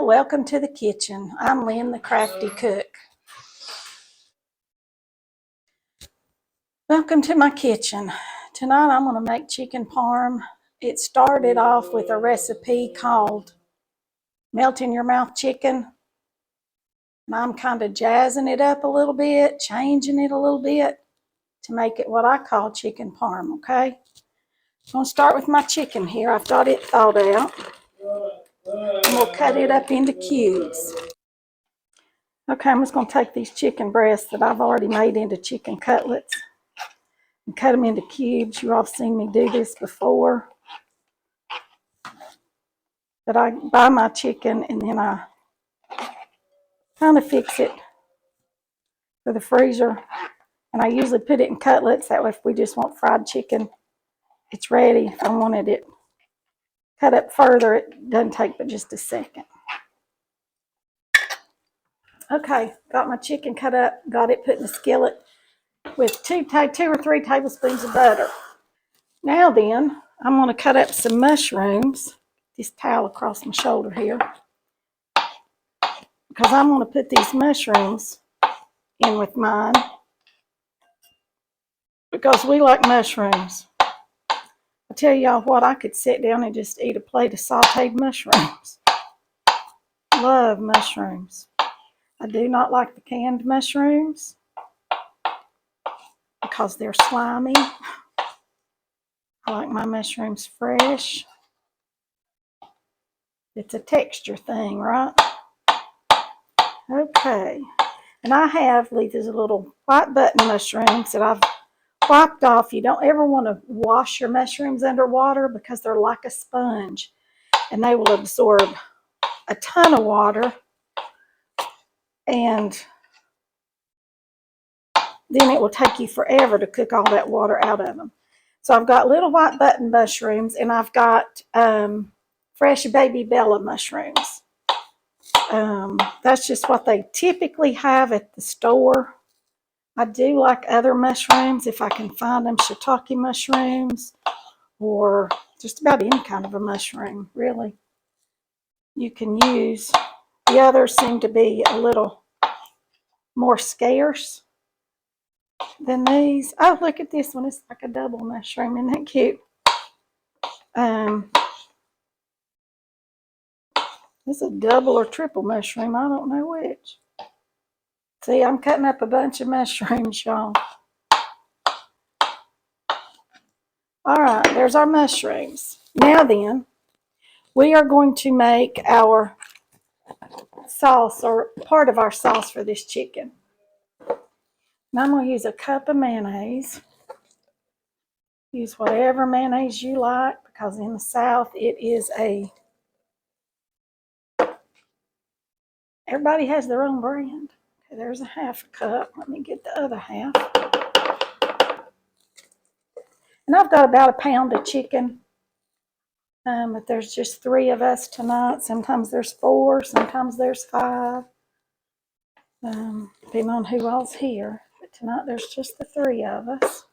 welcome to the kitchen. I'm Lynn, the crafty cook. Welcome to my kitchen. Tonight I'm going to make chicken parm. It started off with a recipe called melt in your mouth chicken. And I'm kind of jazzing it up a little bit, changing it a little bit to make it what I call chicken parm, okay? I'm going to start with my chicken here. I've got it thawed out. And we'll cut it up into cubes. Okay, I'm just going to take these chicken breasts that I've already made into chicken cutlets and cut them into cubes. You all have seen me do this before. But I buy my chicken and then I kind of fix it for the freezer. And I usually put it in cutlets. That way if we just want fried chicken, it's ready. If I wanted it cut up further, it doesn't take but just a second. Okay, got my chicken cut up, got it put in the skillet with two or three tablespoons of butter. Now then, I'm going to cut up some mushrooms. This towel across my shoulder here. Because I'm going to put these mushrooms in with mine. Because we like mushrooms. I tell y'all what, I could sit down and just eat a plate of sauteed mushrooms. Love mushrooms. I do not like the canned mushrooms because they're slimy. I like my mushrooms fresh. It's a texture thing, right? Okay. And I have these little white button mushrooms that I've wiped off. You don't ever want to wash your mushrooms underwater because they're like a sponge and they will absorb a ton of water, and then it will take you forever to cook all that water out of them. So I've got little white button mushrooms, and I've got fresh baby Bella mushrooms. That's just what they typically have at the store. I do like other mushrooms if I can find them, shiitake mushrooms or just about any kind of a mushroom, really. You can use. The others seem to be a little more scarce than these. Oh, look at this one. It's like a double mushroom. Isn't that cute? It's a double or triple mushroom. I don't know which. See, I'm cutting up a bunch of mushrooms, y'all. All right, there's our mushrooms. Now then, we are going to make our sauce, or part of our sauce for this chicken. And I'm going to use a cup of mayonnaise. Use whatever mayonnaise you like, because in the South it is everybody has their own brand. Okay, there's a half a cup. Let me get the other half. And I've got about a pound of chicken. But there's just 3 of us tonight. Sometimes there's 4, sometimes there's 5. Depending on who all's here. But tonight there's just the 3 of us.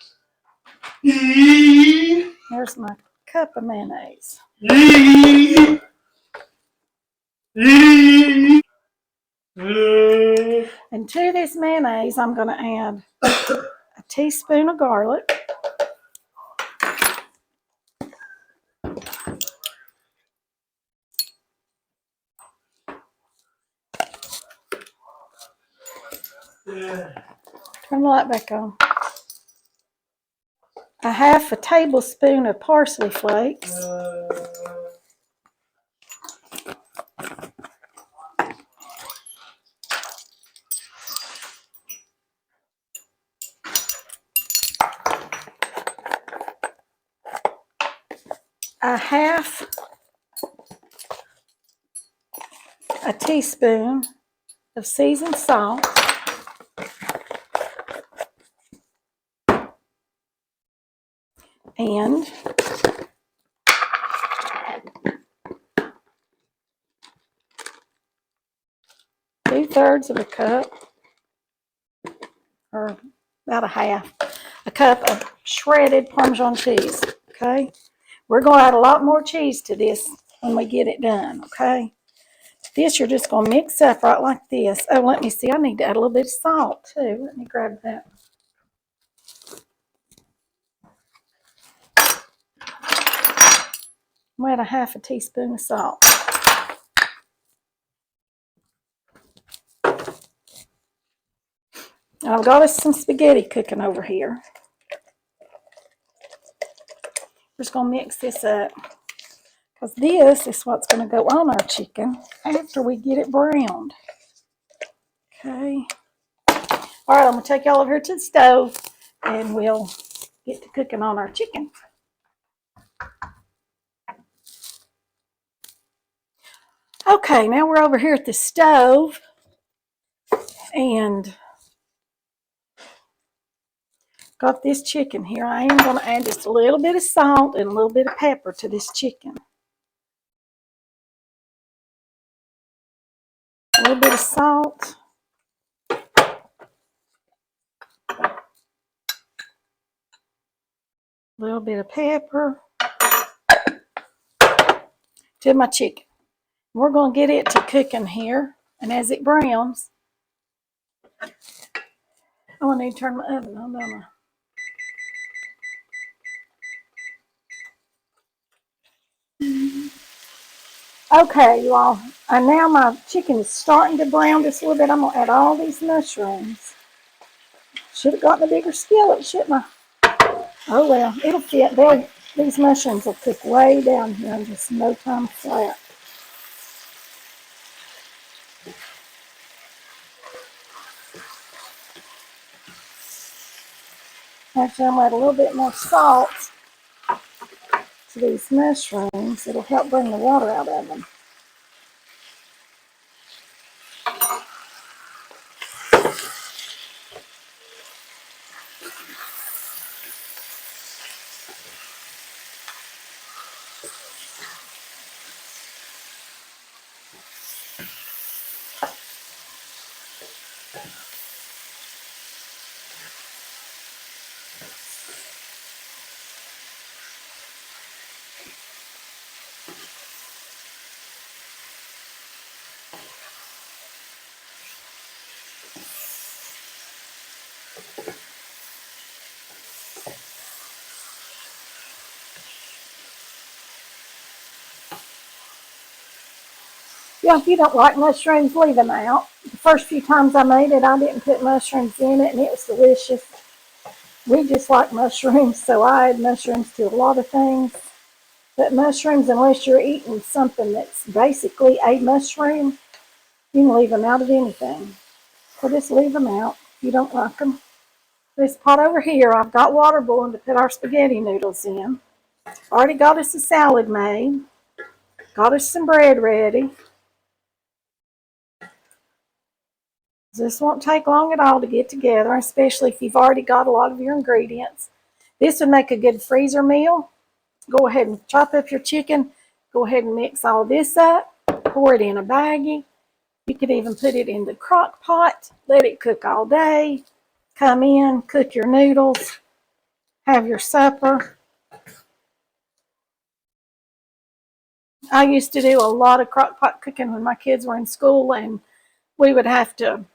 There's my cup of mayonnaise. And to this mayonnaise, I'm going to add a teaspoon of garlic. Turn the light back on. A half a tablespoon of parsley flakes. A half a teaspoon of seasoned salt. And two-thirds of a cup, or about a cup of shredded Parmesan cheese, okay? We're going to add a lot more cheese to this when we get it done, okay? This you're just going to mix up right like this. Oh, let me see. I need to add a little bit of salt too. Let me grab that. I'm going to add a 1/2 teaspoon of salt. I've got us some spaghetti cooking over here. We're just going to mix this up, because this is what's going to go on our chicken after we get it browned. Okay. All right, I'm going to take y'all over here to the stove, and we'll get to cooking on our chicken. Okay, now we're over here at the stove, and got this chicken here. I am going to add just a little bit of salt and a little bit of pepper to this chicken. A little bit of salt. A little bit of pepper to my chicken. We're going to get it to cooking here, and as it browns, oh, I need to turn my oven on, don't I? Okay, you all, and now my chicken is starting to brown just a little bit. I'm going to add all these mushrooms. Should have gotten a bigger skillet, shouldn't I? Oh well, it'll fit. These mushrooms will cook way down here in just no time flat. Actually, I'm going to add a little bit more salt to these mushrooms. It'll help bring the water out of them. Yeah, if you don't like mushrooms, leave them out. The first few times I made it, I didn't put mushrooms in it, and it was delicious. We just like mushrooms, so I add mushrooms to a lot of things. But mushrooms, unless you're eating something that's basically a mushroom, you can leave them out of anything. So just leave them out if you don't like them. This pot over here, I've got water boiling to put our spaghetti noodles in. Already got us a salad made. Got us some bread ready. This won't take long at all to get together, especially if you've already got a lot of your ingredients. This would make a good freezer meal. Go ahead and chop up your chicken. Go ahead and mix all this up. Pour it in a baggie. You could even put it in the crock pot. Let it cook all day. Come in, cook your noodles. Have your supper. I used to do a lot of crock pot cooking when my kids were in school, and we would have to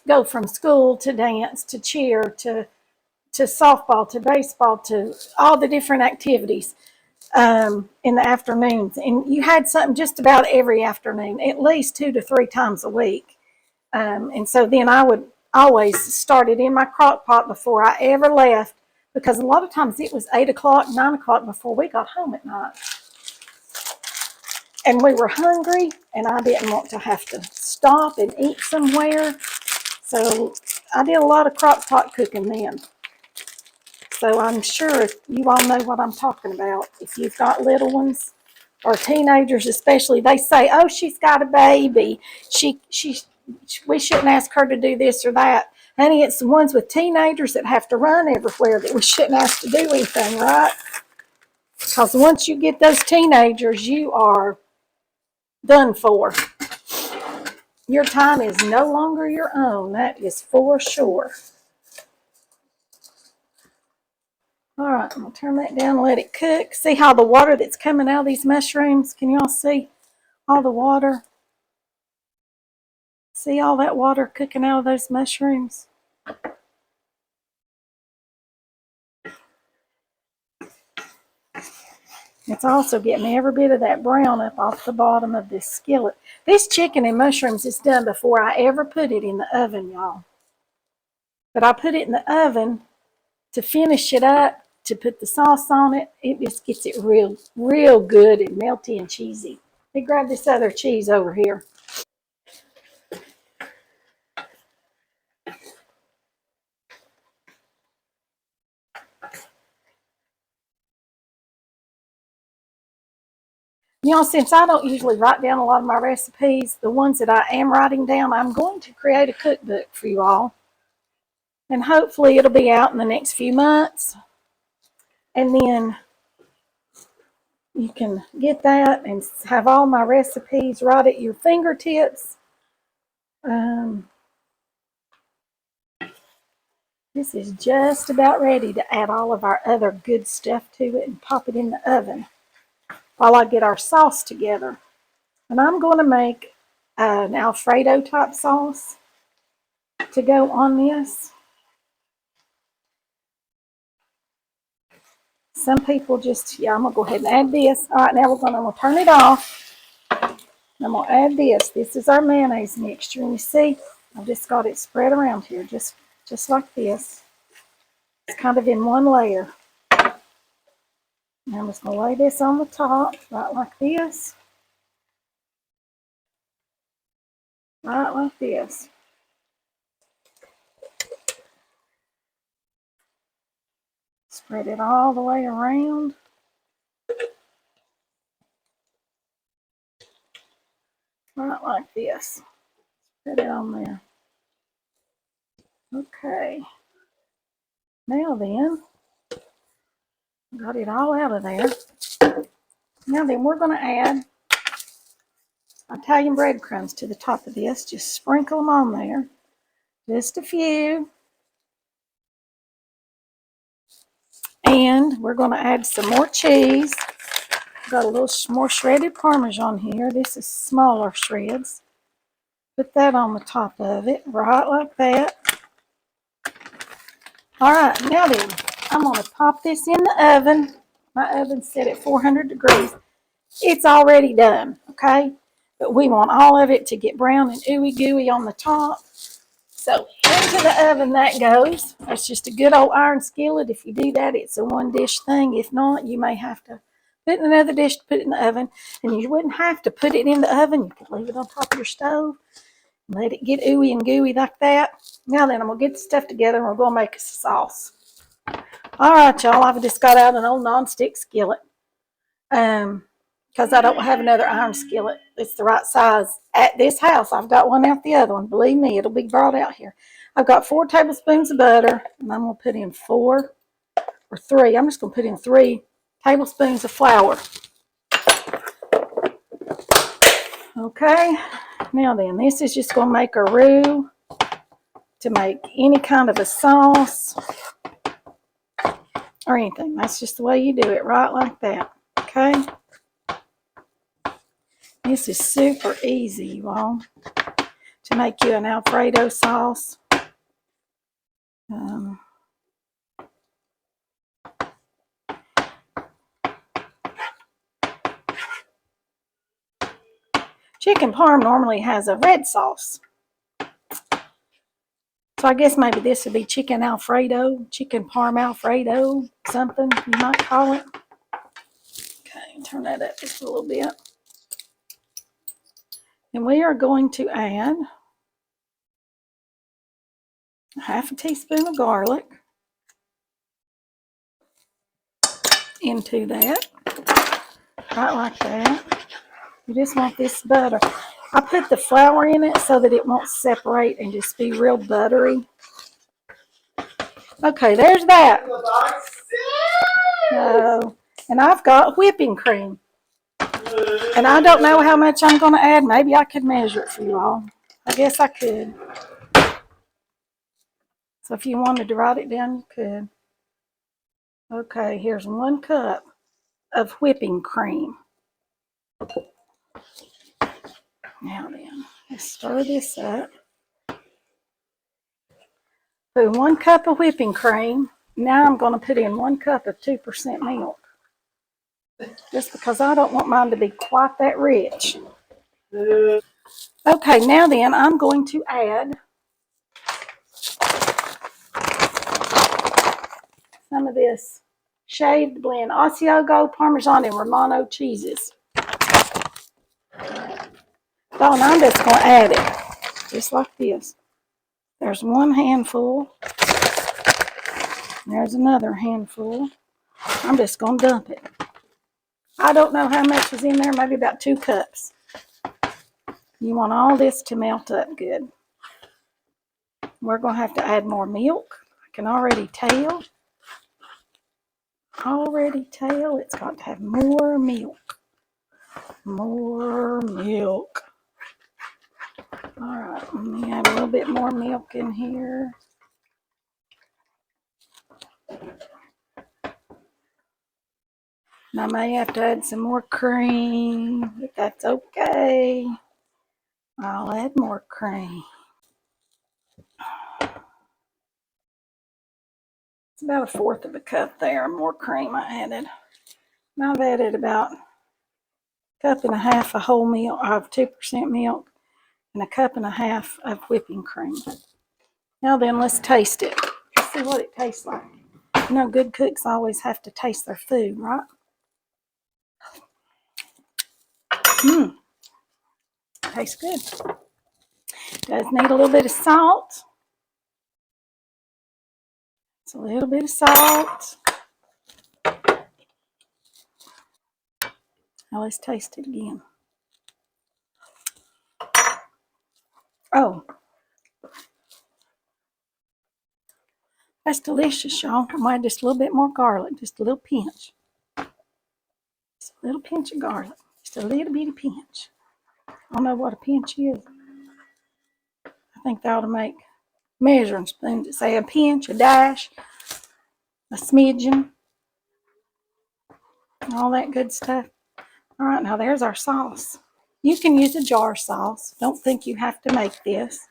go from school to dance to cheer to softball to baseball to all the different activities in the afternoons. And you had something just about every afternoon, at least 2 to 3 times a week. And so then I would always start it in my crock pot before I ever left, because a lot of times it was 8 o'clock, 9 o'clock before we got home at night. And we were hungry, and I didn't want to have to stop and eat somewhere. So I did a lot of crock pot cooking then. So I'm sure you all know what I'm talking about. If you've got little ones or teenagers especially, they say, oh, she's got a baby. We shouldn't ask her to do this or that. Honey, it's the ones with teenagers that have to run everywhere that we shouldn't ask to do anything, right? Because once you get those teenagers, you are done for. Your time is no longer your own. That is for sure. All right, I'm going to turn that down and let it cook. See how the water that's coming out of these mushrooms? Can y'all see all the water? See all that water cooking out of those mushrooms? It's also getting every bit of that brown up off the bottom of this skillet. This chicken and mushrooms is done before I ever put it in the oven, y'all. But I put it in the oven to finish it up, to put the sauce on it. It just gets it real, real good and melty and cheesy. Let me grab this other cheese over here. You know, since I don't usually write down a lot of my recipes, the ones that I am writing down, I'm going to create a cookbook for you all. And hopefully it'll be out in the next few months. And then you can get that and have all my recipes right at your fingertips. This is just about ready to add all of our other good stuff to it and pop it in the oven while I get our sauce together. And I'm going to make an Alfredo type sauce to go on this. Some people just, I'm going to go ahead and add this. All right, now I'm going to turn it off. I'm going to add this. This is our mayonnaise mixture. And you see, I've just got it spread around here, just like this. It's kind of in one layer. Now I'm just going to lay this on the top, right like this. Right like this. Spread it all the way around. Right like this. Put it on there. Okay. Now then, got it all out of there. Now then, we're going to add Italian breadcrumbs to the top of this. Just sprinkle them on there. Just a few. And we're going to add some more cheese. Got a little more shredded Parmesan here. This is smaller shreds. Put that on the top of it, right like that. All right, now then, I'm going to pop this in the oven. My oven's set at 400 degrees. It's already done, okay? But we want all of it to get brown and ooey gooey on the top. So into the oven that goes. That's just a good old iron skillet. If you do that, it's a one dish thing. If not, you may have to put in another dish to put it in the oven. And you wouldn't have to put it in the oven. You could leave it on top of your stove. Let it get ooey and gooey like that. Now then, I'm going to get the stuff together and we're going to make us a sauce. All right, y'all. I've just got out an old nonstick skillet. Because I don't have another iron skillet. It's the right size. At this house, I've got one out the other one. Believe me, it'll be brought out here. I've got 4 tablespoons of butter, and I'm going to put in 4 or 3. I'm just going to put in 3 tablespoons of flour. Okay, now then, this is just going to make a roux to make any kind of a sauce or anything. That's just the way you do it, right like that. Okay. This is super easy, you all, to make you an Alfredo sauce. Chicken parm normally has a red sauce. So I guess maybe this would be chicken Alfredo, chicken parm Alfredo, something you might call it. Okay, turn that up just a little bit. And we are going to add half a teaspoon of garlic into that, right like that. You just want this butter. I put the flour in it so that it won't separate and just be real buttery. Okay, there's that. And I've got whipping cream. And I don't know how much I'm going to add. Maybe I could measure it for you all. I guess I could. So if you wanted to write it down, you could. Okay, here's 1 cup of whipping cream. Now then, Let's stir this up. Put 1 cup of whipping cream. Now I'm going to put in 1 cup of 2% milk. Just because I don't want mine to be quite that rich. Okay, now then I'm going to add some of this shaved blend Asiago, Parmesan, and Romano cheeses. Oh, and I'm just going to add it, just like this. There's 1 handful. There's another handful. I'm just going to dump it. I don't know how much is in there, maybe about 2 cups. You want all this to melt up good. We're going to have to add more milk. I can already tell. It's got to have more milk. More milk. All right, let me add a little bit more milk in here. And I may have to add some more cream, but that's okay. I'll add more cream. It's about 1/4 of a cup there, more cream I added. And I've added about 1.5 cups of whole milk, of 2% milk, and 1.5 cups of whipping cream. Now then, let's taste it. Let's see what it tastes like. You know, good cooks always have to taste their food, right? Tastes good. Does need a little bit of salt. It's a little bit of salt. Now let's taste it again. Oh, that's delicious, y'all. I'm gonna add just a little bit more garlic, just a little pinch. Just a little pinch of garlic. Just a little bitty pinch. I don't know what a pinch is. I think they ought to make measuring spoons that say a pinch, a dash, a smidgen, all that good stuff. All right, now there's our sauce. You can use a jar sauce. Don't think you have to make this.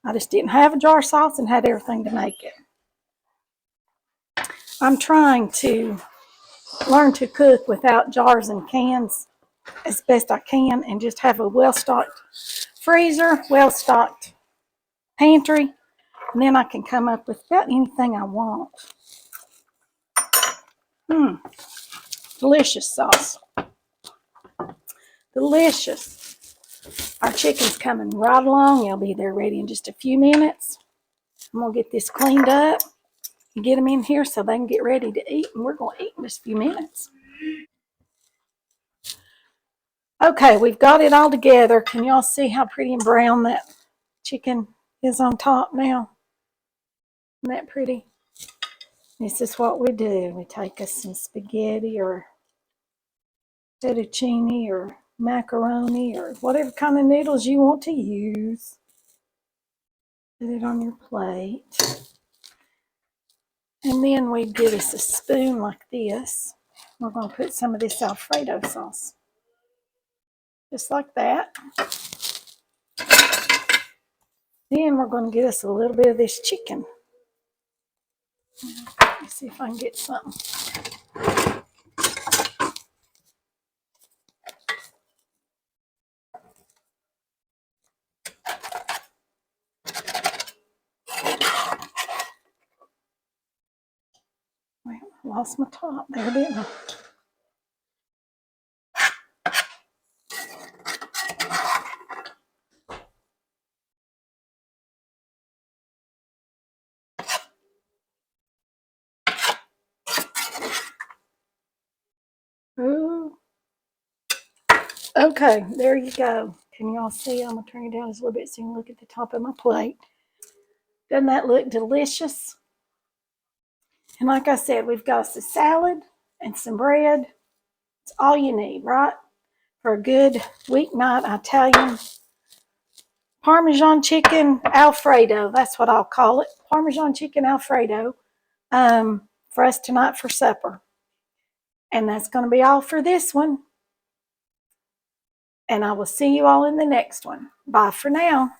I just didn't have a jar sauce and had everything to make it. I'm trying to learn to cook without jars and cans as best I can and just have a well-stocked freezer, well-stocked pantry, and then I can come up with about anything I want. Delicious sauce. Delicious. Our chicken's coming right along. They'll be there ready in just a few minutes. I'm going to get this cleaned up and get them in here so they can get ready to eat, and we're going to eat in just a few minutes. Okay, we've got it all together. Can y'all see how pretty and brown that chicken is on top now? Isn't that pretty? This is what we do. We take us some spaghetti or fettuccine or macaroni or whatever kind of noodles you want to use. Put it on your plate. And then we get us a spoon like this. We're going to put some of this Alfredo sauce. Just like that. Then we're going to get us a little bit of this chicken. Let's see if I can get something. Well, I lost my top there, didn't I? Ooh. Okay, there you go. Can y'all see? I'm going to turn it down just a little bit so you can look at the top of my plate. Doesn't that look delicious? And like I said, we've got some salad and some bread. It's all you need, right? For a good weeknight Italian Parmesan chicken Alfredo. That's what I'll call it. Parmesan chicken Alfredo for us tonight for supper. And that's going to be all for this one. And I will see you all in the next one. Bye for now.